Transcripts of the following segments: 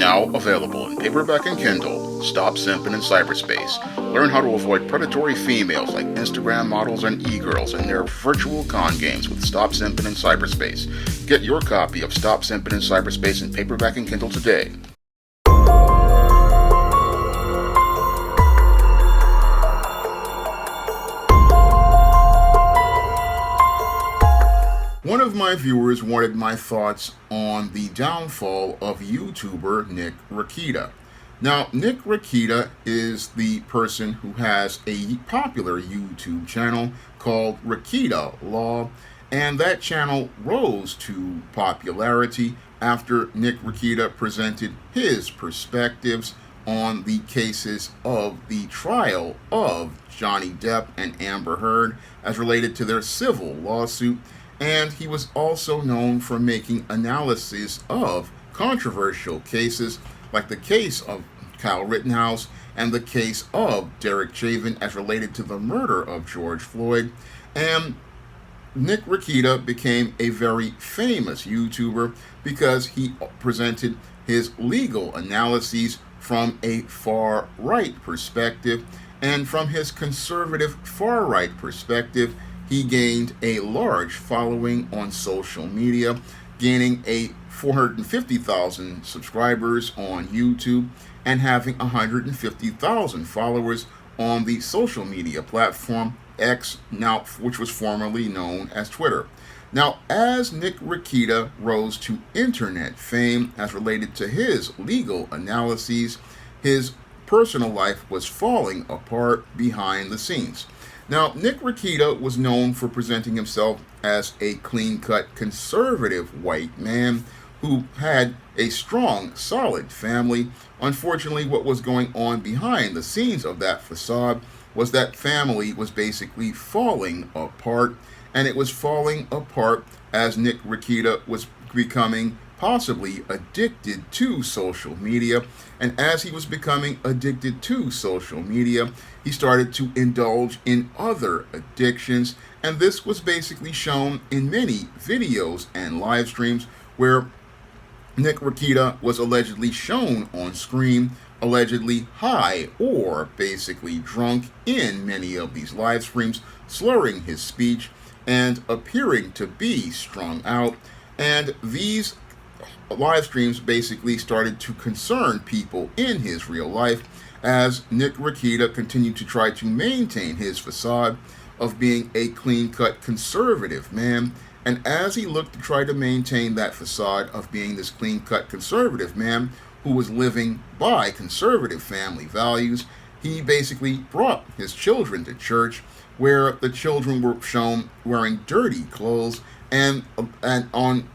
Now available in paperback and Kindle, Stop Simping in Cyberspace. Learn how to avoid predatory females like Instagram models and e-girls in their virtual con games with Stop Simping in Cyberspace. Get your copy of Stop Simping in Cyberspace in paperback and Kindle today. One of my viewers wanted my thoughts on the downfall of YouTuber Nick Rekieta. Now, Nick Rekieta is the person who has a popular YouTube channel called Rekieta Law, and that channel rose to popularity after Nick Rekieta presented his perspectives on the cases of the trial of Johnny Depp and Amber Heard as related to their civil lawsuit. And he was also known for making analysis of controversial cases like the case of Kyle Rittenhouse and the case of Derek Chauvin as related to the murder of George Floyd. And Nick Rekieta became a very famous YouTuber because he presented his legal analyses from a far-right perspective, and from his conservative far-right perspective, he gained a large following on social media, gaining a 450,000 subscribers on YouTube and having 150,000 followers on the social media platform X, now which was formerly known as Twitter. Now, as Nick Rekieta rose to internet fame as related to his legal analyses, his personal life was falling apart behind the scenes. Now, Nick Rekieta was known for presenting himself as a clean-cut conservative white man who had a strong, solid family. Unfortunately, what was going on behind the scenes of that facade was that family was basically falling apart, and it was falling apart as Nick Rekieta was becoming possibly addicted to social media. And as he was becoming addicted to social media, he started to indulge in other addictions. And this was basically shown in many videos and live streams where Nick Rekieta was allegedly shown on screen, allegedly high or basically drunk in many of these live streams, slurring his speech and appearing to be strung out. And these live streams basically started to concern people in his real life as Nick Rekieta continued to try to maintain his facade of being a clean-cut conservative man. And as he looked to try to maintain that facade of being this clean-cut conservative man who was living by conservative family values, he basically brought his children to church, where the children were shown wearing dirty clothes, and on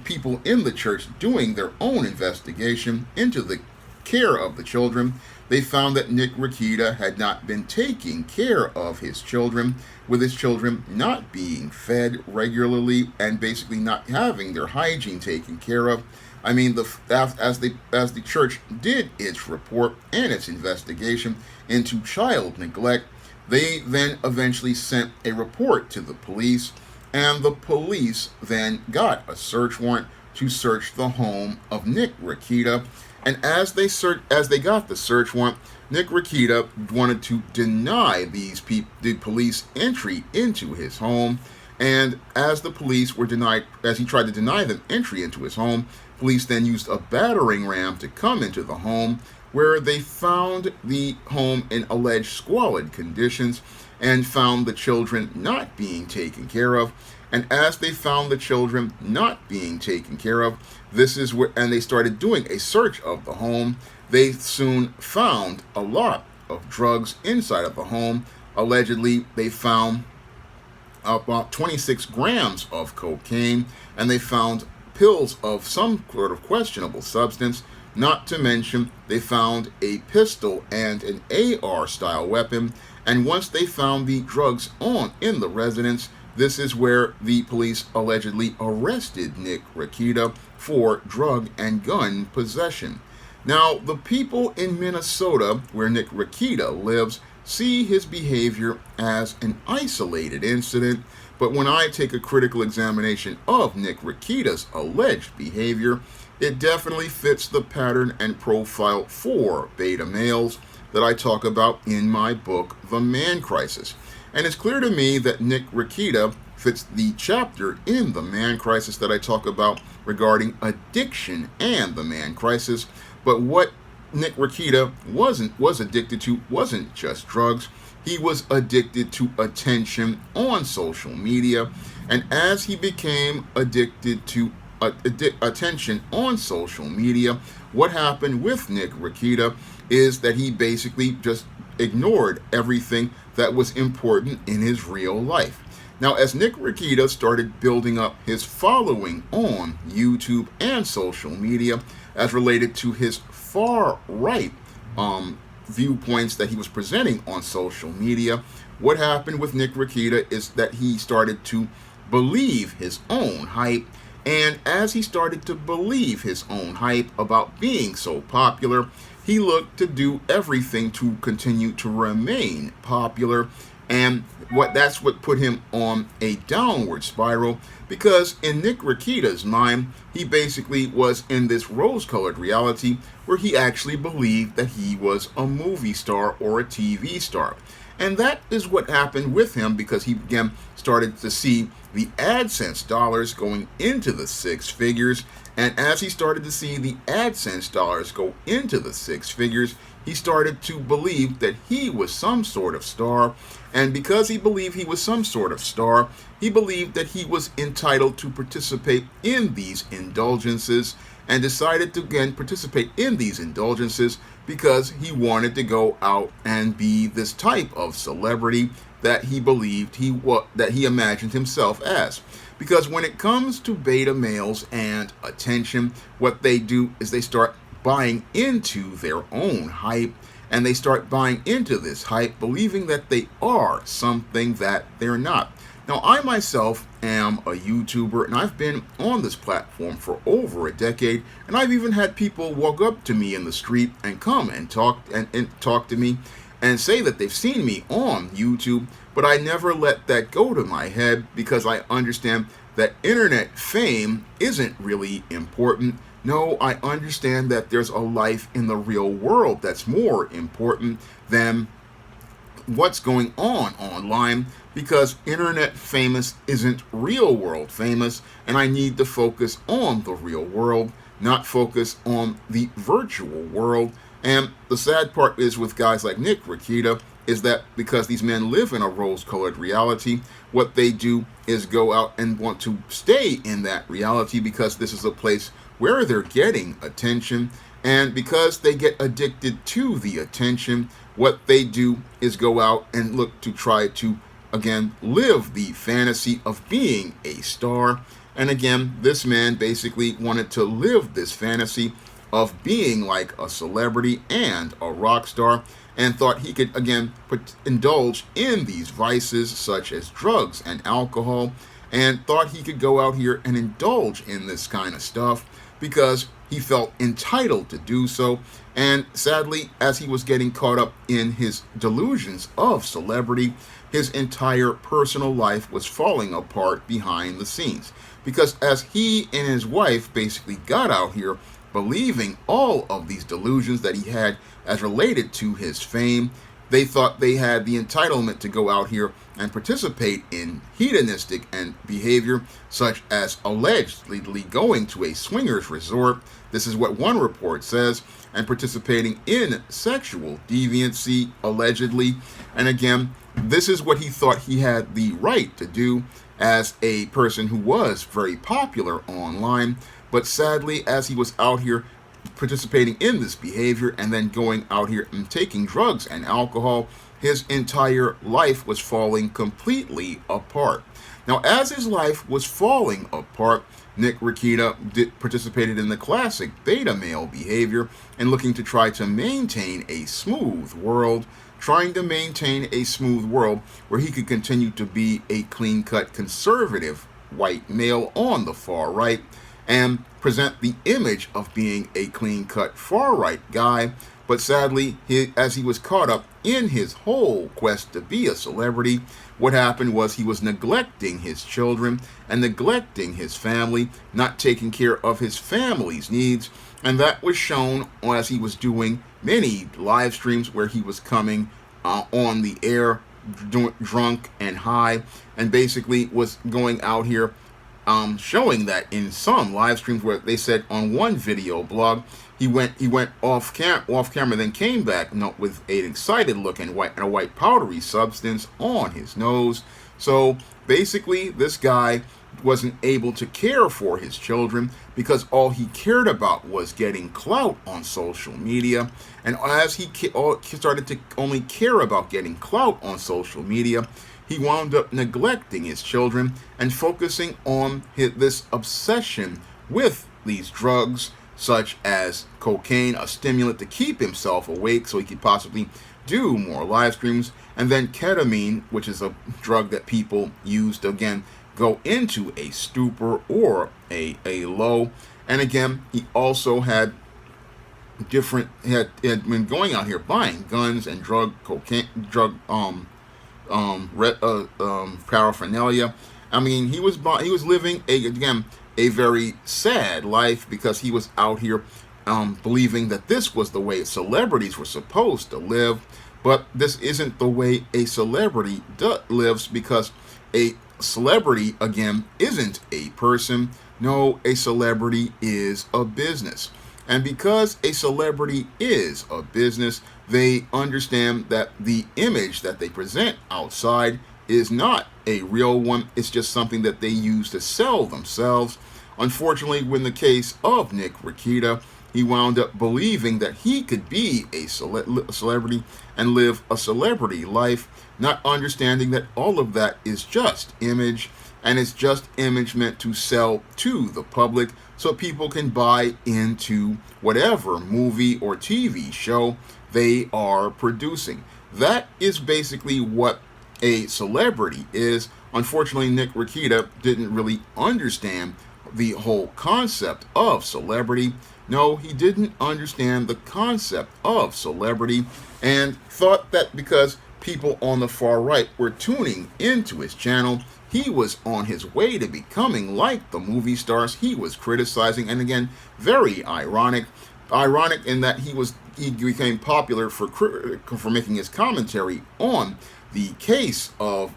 people in the church doing their own investigation into the care of the children, they found that Nick Rekieta had not been taking care of his children, with his children not being fed regularly and basically not having their hygiene taken care of. I mean, as the church did its report and its investigation into child neglect, they then eventually sent a report to the police, and the police then got a search warrant to search the home of Nick Rekieta. And as they got the search warrant, Nick Rekieta wanted to deny the police entry into his home. And as he tried to deny them entry into his home, police then used a battering ram to come into the home, where they found the home in alleged squalid conditions and found the children not being taken care of. And as they found the children not being taken care of, and they started doing a search of the home, they soon found a lot of drugs inside of the home. Allegedly, they found about 26 grams of cocaine, and they found pills of some sort of questionable substance. Not to mention, they found a pistol and an AR-style weapon. And once they found the drugs in the residence, this is where the police allegedly arrested Nick Rekieta for drug and gun possession. Now, the people in Minnesota, where Nick Rekieta lives, see his behavior as an isolated incident, but when I take a critical examination of Nick Rekieta's alleged behavior, it definitely fits the pattern and profile for beta males that I talk about in my book, The Man Crisis. And it's clear to me that Nick Rekieta fits the chapter in The Man Crisis that I talk about regarding addiction and the man crisis. But what Nick Rekieta was addicted to wasn't just drugs. He was addicted to attention on social media. And as he became addicted to attention on social media, what happened with Nick Rekieta is that he basically just ignored everything that was important in his real life. Now, as Nick Rekieta started building up his following on YouTube and social media as related to his far-right viewpoints that he was presenting on social media, what happened with Nick Rekieta is that he started to believe his own hype. And as he started to believe his own hype about being so popular, he looked to do everything to continue to remain popular. And that's what put him on a downward spiral, because in Nick Rekieta's mind, he basically was in this rose-colored reality where he actually believed that he was a movie star or a TV star. And that is what happened with him, because he again started to see the AdSense dollars going into the six figures. And as he started to see the AdSense dollars go into the six figures, he started to believe that he was some sort of star. And because he believed he was some sort of star, he believed that he was entitled to participate in these indulgences, and decided to again participate in these indulgences because he wanted to go out and be this type of celebrity that he believed that he imagined himself as. Because when it comes to beta males and attention, what they do is they start buying into their own hype, and they start buying into this hype, believing that they are something that they're not. Now, I myself am a YouTuber, and I've been on this platform for over a decade, and I've even had people walk up to me in the street and come and talk to me and say that they've seen me on YouTube, but I never let that go to my head, because I understand that internet fame isn't really important. No, I understand that there's a life in the real world that's more important than what's going on online, because internet famous isn't real world famous, and I need to focus on the real world, not focus on the virtual world. And the sad part is with guys like Nick Rekieta is that because these men live in a rose-colored reality, what they do is go out and want to stay in that reality because this is a place where they're getting attention. And because they get addicted to the attention, what they do is go out and look to try to, again, live the fantasy of being a star. And again, this man basically wanted to live this fantasy of being like a celebrity and a rock star, and thought he could, again, indulge in these vices such as drugs and alcohol, and thought he could go out here and indulge in this kind of stuff because he felt entitled to do so. And sadly, as he was getting caught up in his delusions of celebrity, his entire personal life was falling apart behind the scenes. Because as he and his wife basically got out here believing all of these delusions that he had as related to his fame, they thought they had the entitlement to go out here and participate in hedonistic and behavior, such as allegedly going to a swingers resort. This is what one report says, and participating in sexual deviancy, allegedly. And again, this is what he thought he had the right to do as a person who was very popular online. But sadly, as he was out here participating in this behavior and then going out here and taking drugs and alcohol, his entire life was falling completely apart. Now, as his life was falling apart, Nick Rekieta participated in the classic beta male behavior and looking to try to maintain a smooth world, trying to maintain a smooth world where he could continue to be a clean-cut conservative white male on the far right and present the image of being a clean-cut far-right guy, But sadly, as he was caught up in his whole quest to be a celebrity, what happened was he was neglecting his children and neglecting his family, not taking care of his family's needs. And that was shown as he was doing many live streams where he was coming on the air drunk and high, and basically was going out here showing that in some live streams where they said on one video blog he went off camera, then came back with an excited look and a white powdery substance on his nose. So basically, this guy wasn't able to care for his children because all he cared about was getting clout on social media. And as he started to only care about getting clout on social media, he wound up neglecting his children and focusing on this obsession with these drugs, such as cocaine, a stimulant to keep himself awake so he could possibly do more live streams, and then ketamine, which is a drug that people use to, again, go into a stupor or a low. And again, he also had been going out here buying guns and paraphernalia. I mean, he was living a very sad life because he was out here believing that this was the way celebrities were supposed to live. But this isn't the way a celebrity lives, because a celebrity, again, isn't a person. No, a celebrity is a business. And because a celebrity is a business, they understand that the image that they present outside is not a real one. It's just something that they use to sell themselves. Unfortunately, in the case of Nick Rekieta, he wound up believing that he could be a celebrity and live a celebrity life, not understanding that all of that is just image, and it's just image meant to sell to the public so people can buy into whatever movie or TV show they are producing. That is basically what a celebrity is. Unfortunately, Nick Rekieta didn't really understand the whole concept of celebrity. No, he didn't understand the concept of celebrity, and thought that because people on the far right were tuning into his channel, he was on his way to becoming like the movie stars he was criticizing. And again, very ironic in that he became popular for making his commentary on the case of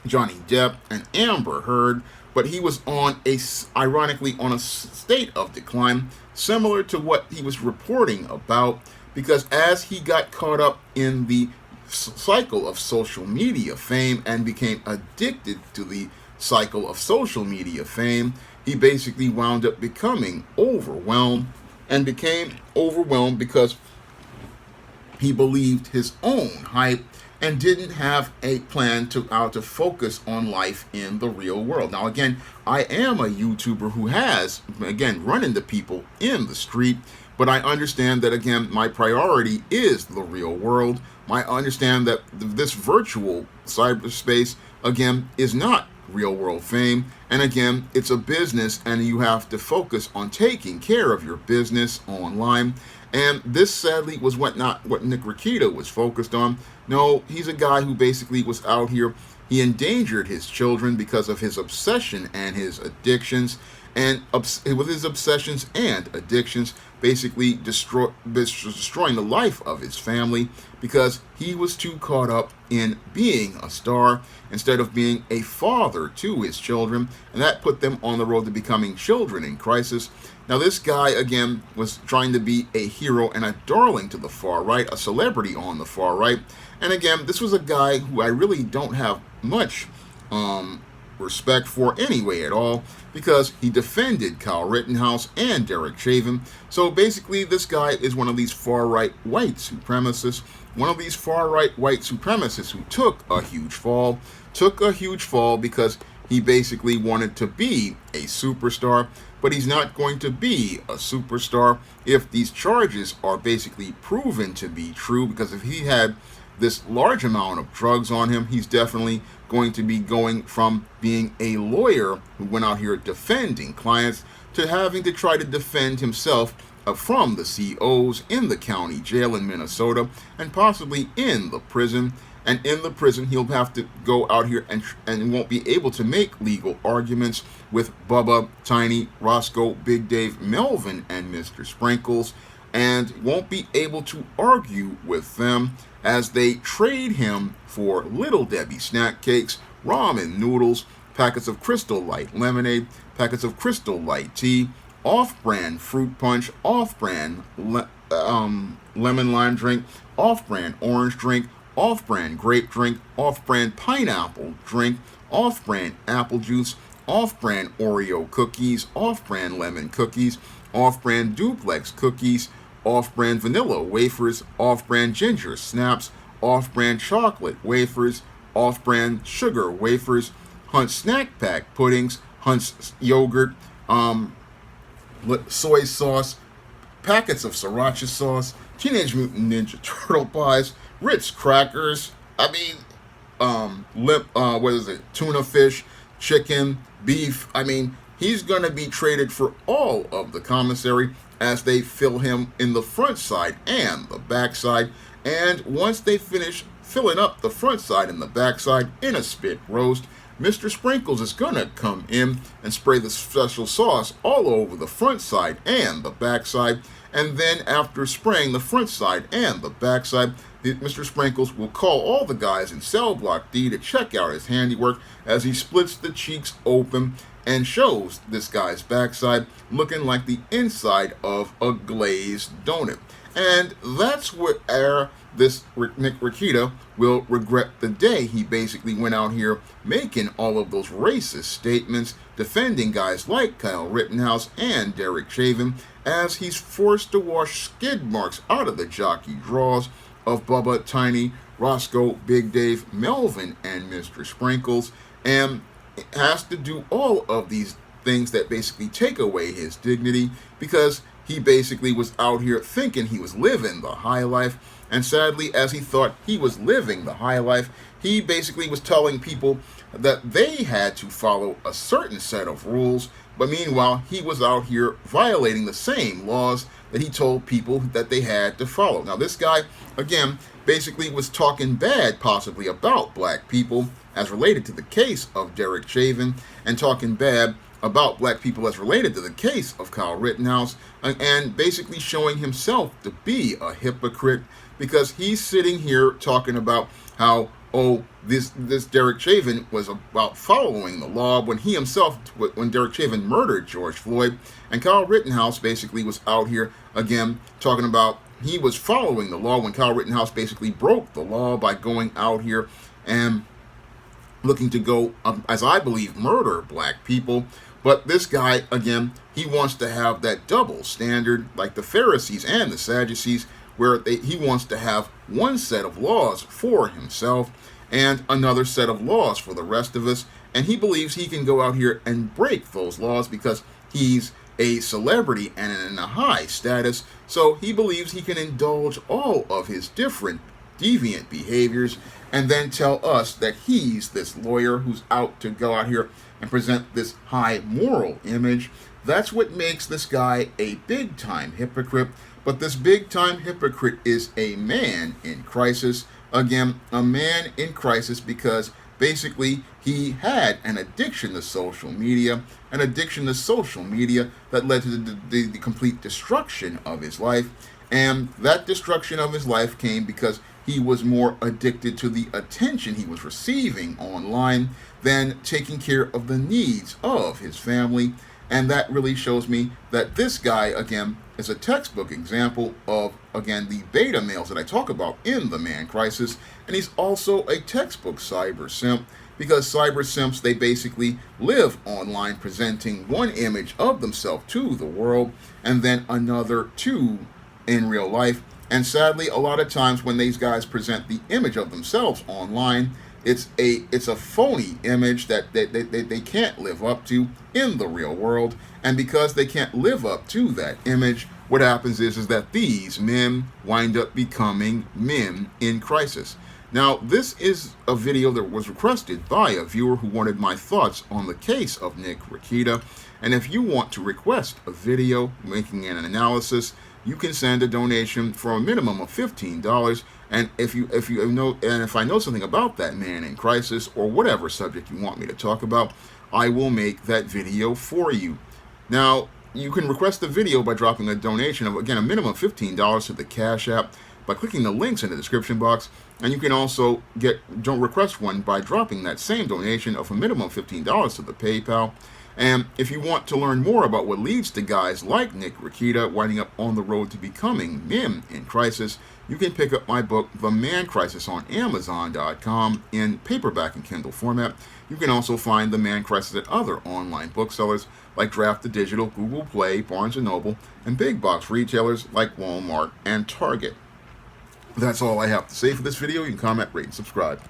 Johnny Depp and Amber Heard, but he was ironically on a state of decline, similar to what he was reporting about, because as he got caught up in the cycle of social media fame and became addicted to the cycle of social media fame, he basically wound up becoming overwhelmed, and became overwhelmed because he believed his own hype and didn't have a plan to focus on life in the real world. Now, again, I am a YouTuber who has, again, run into people in the street, but I understand that, again, my priority is the real world. I understand that this virtual cyberspace, again, is not real world fame. And again, it's a business, and you have to focus on taking care of your business online. And this sadly was not what Nick Rekieta was focused on. No, he's a guy who basically was out here. He endangered his children because of his obsession and his addictions. And with his obsessions and addictions, basically destroying the life of his family, because he was too caught up in being a star instead of being a father to his children, and that put them on the road to becoming children in crisis. Now, this guy, again, was trying to be a hero and a darling to the far right, a celebrity on the far right. And again, this was a guy who I really don't have much respect for anyway at all, because he defended Kyle Rittenhouse and Derek Chauvin. So basically, this guy is one of these far-right white supremacists, who took a huge fall because he basically wanted to be a superstar. But he's not going to be a superstar if these charges are basically proven to be true, because if he had this large amount of drugs on him, he's definitely going to be going from being a lawyer who went out here defending clients to having to try to defend himself from the COs in the county jail in Minnesota and possibly in the prison. And in the prison, he'll have to go out here and won't be able to make legal arguments with Bubba, Tiny, Roscoe, Big Dave, Melvin, and Mr. Sprinkles, and won't be able to argue with them as they trade him for Little Debbie snack cakes, ramen noodles, packets of Crystal Light lemonade, packets of Crystal Light tea, off-brand fruit punch, off-brand lemon lime drink, off-brand orange drink, off-brand grape drink, off-brand pineapple drink, off-brand apple juice, off-brand Oreo cookies, off-brand lemon cookies, off-brand duplex cookies, off-brand vanilla wafers, off-brand ginger snaps, off-brand chocolate wafers, off-brand sugar wafers, Hunt's snack pack puddings, Hunt's yogurt, soy sauce, packets of sriracha sauce, Teenage Mutant Ninja Turtle pies, Ritz crackers, tuna fish, chicken, beef. He's going to be traded for all of the commissary as they fill him in the front side and the back side. And once they finish filling up the front side and the back side in a spit roast, Mr. Sprinkles is going to come in and spray the special sauce all over the front side and the back side. And then after spraying the front side and the back side, Mr. Sprinkles will call all the guys in Cell Block D to check out his handiwork as he splits the cheeks open and shows this guy's backside looking like the inside of a glazed donut. And that's where this Nick Rekieta will regret the day he basically went out here making all of those racist statements, defending guys like Kyle Rittenhouse and Derek Chauvin, as he's forced to wash skid marks out of the jockey draws of Bubba, Tiny, Roscoe, Big Dave, Melvin, and Mr. Sprinkles, and has to do all of these things that basically take away his dignity because he basically was out here thinking he was living the high life. And sadly, as he thought he was living the high life, he basically was telling people that they had to follow a certain set of rules. But meanwhile, he was out here violating the same laws that he told people that they had to follow. Now, this guy, again, basically was talking bad possibly about black people as related to the case of Derek Chauvin, and talking bad about black people as related to the case of Kyle Rittenhouse, and basically showing himself to be a hypocrite because he's sitting here talking about how, this Derek Chauvin was about following the law when he himself, when Derek Chauvin murdered George Floyd, and Kyle Rittenhouse basically was out here again talking about he was following the law when Kyle Rittenhouse basically broke the law by going out here and looking to go, as I believe, murder black people. But this guy, again, he wants to have that double standard like the Pharisees and the Sadducees, where he wants to have one set of laws for himself and another set of laws for the rest of us. And he believes he can go out here and break those laws because he's a celebrity and in a high status. So he believes he can indulge all of his different deviant behaviors and then tell us that he's this lawyer who's out to go out here and present this high moral image. That's what makes this guy a big-time hypocrite. But this big-time hypocrite is a man in crisis. Again, a man in crisis because basically he had an addiction to social media, that led to the complete destruction of his life. And that destruction of his life came because he was more addicted to the attention he was receiving online than taking care of the needs of his family. And that really shows me that this guy, again, is a textbook example of, again, the beta males that I talk about in The Man Crisis. And he's also a textbook cyber simp, because cyber simps, they basically live online presenting one image of themselves to the world and then another to in real life. And sadly, a lot of times when these guys present the image of themselves online, it's a phony image that they can't live up to in the real world. And because they can't live up to that image, what happens is that these men wind up becoming men in crisis. Now, this is a video that was requested by a viewer who wanted my thoughts on the case of Nick Rekieta. And if you want to request a video making an analysis, you can send a donation for a minimum of $15. And if I know something about that man in crisis or whatever subject you want me to talk about, I will make that video for you. Now, you can request the video by dropping a donation of, again, a minimum of $15 to the Cash App by clicking the links in the description box. And you can also don't request one by dropping that same donation of a minimum of $15 to the PayPal. And if you want to learn more about what leads to guys like Nick Rekieta winding up on the road to becoming men in crisis, you can pick up my book, The Man Crisis, on Amazon.com in paperback and Kindle format. You can also find The Man Crisis at other online booksellers like Draft the Digital, Google Play, Barnes & Noble, and big box retailers like Walmart and Target. That's all I have to say for this video. You can comment, rate, and subscribe.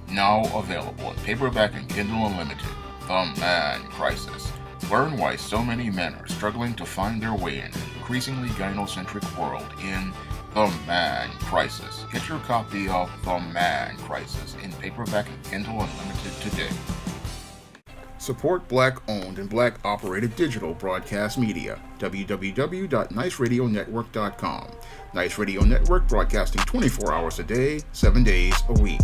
Now available in paperback and Kindle Unlimited, The Man Crisis. Learn why so many men are struggling to find their way in an increasingly gynocentric world in The Man Crisis. Get your copy of The Man Crisis in paperback and Kindle Unlimited today. Support Black-owned and Black-operated digital broadcast media. www.niceradionetwork.com. Nice Radio Network, broadcasting 24 hours a day, 7 days a week.